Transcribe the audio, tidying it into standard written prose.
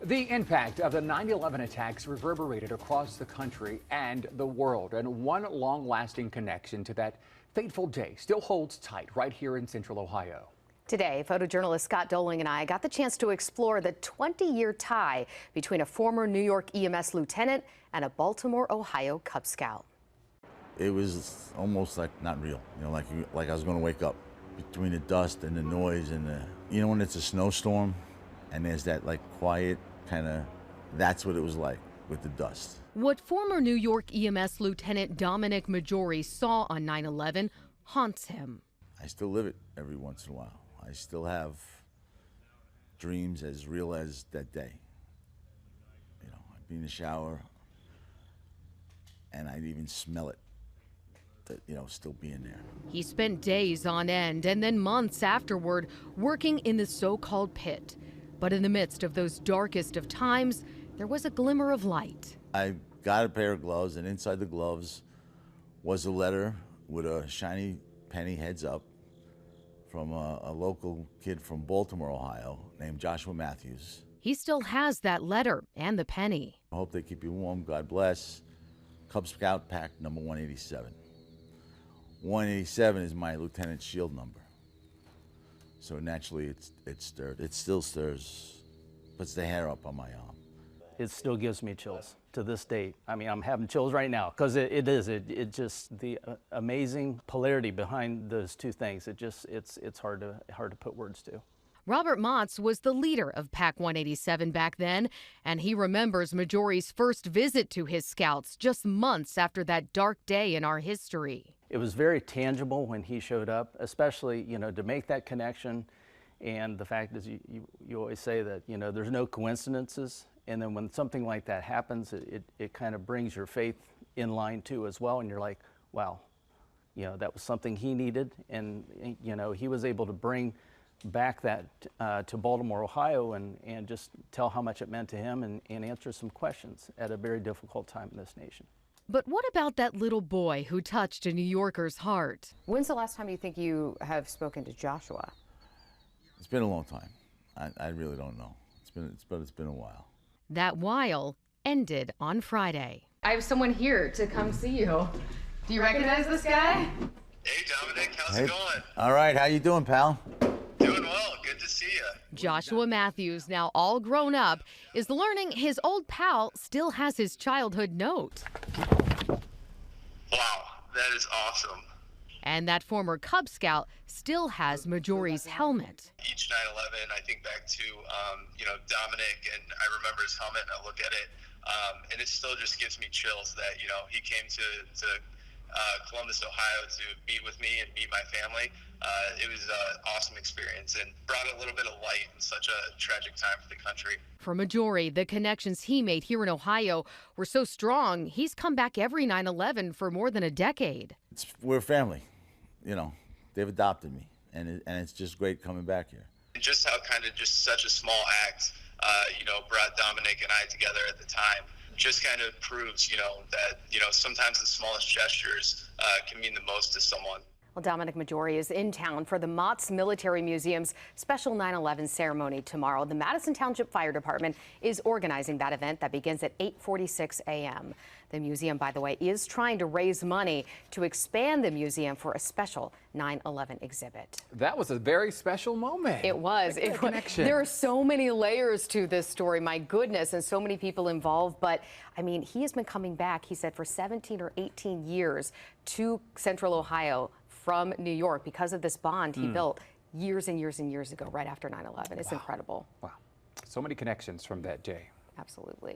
The impact of the 9/11 attacks reverberated across the country and the world, and one long-lasting connection to that fateful day still holds tight right here in Central Ohio. Today, photojournalist Scott Doling and I got the chance to explore the 20-year tie between a former New York EMS lieutenant and a Baltimore, Ohio Cub Scout. It was almost like not real, like I was going to wake up between the dust and the noise and when it's a snowstorm and there's that like quiet kind of, that's what it was like with the dust. What former New York EMS Lieutenant Dominic Maggiore saw on 9/11 haunts him. I still live it every once in a while. I still have dreams as real as that day. I'd be in the shower and I'd even smell it, still being there. He spent days on end and then months afterward working in the so-called pit. But in the midst of those darkest of times, there was a glimmer of light. I got a pair of gloves, and inside the gloves was a letter with a shiny penny heads up from a local kid from Baltimore, Ohio, named Joshua Matthews. He still has that letter and the penny. I hope they keep you warm. God bless. Cub Scout Pack number 187. 187 is my lieutenant's shield number. So naturally, it stirred. It still stirs, puts the hair up on my arm. It still gives me chills to this date. I mean, I'm having chills right now because it just the amazing polarity behind those two things. It's hard to put words to. Robert Motz was the leader of Pack 187 back then, and he remembers Maggiore's first visit to his scouts just months after that dark day in our history. It was very tangible when he showed up, especially, to make that connection. And the fact is, you always say that, there's no coincidences. And then when something like that happens, it kind of brings your faith in line too as well. And you're like, wow, that was something he needed. And, he was able to bring back that to Baltimore, Ohio, and just tell how much it meant to him and answer some questions at a very difficult time in this nation. But what about that little boy who touched a New Yorker's heart? When's the last time you think you have spoken to Joshua? It's been a long time. I really don't know. It's been a while. That while ended on Friday. I have someone here to come see you. Do you recognize this guy? Hey Dominic, how's it going? All right, how you doing, pal? Doing well, good to see you. Joshua Matthews, now all grown up, is learning his old pal still has his childhood note. Wow, that is awesome. And that former Cub Scout still has Maggiore's helmet. Each 9/11, I think back to, Dominic, and I remember his helmet, and I look at it, and it still just gives me chills that, he came to Columbus, Ohio to be with me and meet my family. It was an awesome experience and brought a little bit of light in such a tragic time for the country. For Maggiore, the connections he made here in Ohio were so strong, he's come back every 9/11 for more than a decade. We're family. They've adopted me, and it's just great coming back here. And just how kind of just such a small act, brought Dominic and I together at the time. Just kind of proves, that, sometimes the smallest gestures can mean the most to someone. Well, Dominic Maggiore is in town for the Motz Military Museum's special 9/11 ceremony tomorrow. The Madison Township Fire Department is organizing that event that begins at 8:46 a.m. The museum, by the way, is trying to raise money to expand the museum for a special 9/11 exhibit. That was a very special moment. It was. There are so many layers to this story, my goodness, and so many people involved. But, I mean, he has been coming back, he said, for 17 or 18 years to Central Ohio from New York because of this bond he built years and years and years ago, right after 9/11. It's incredible. Wow. So many connections from that day. Absolutely.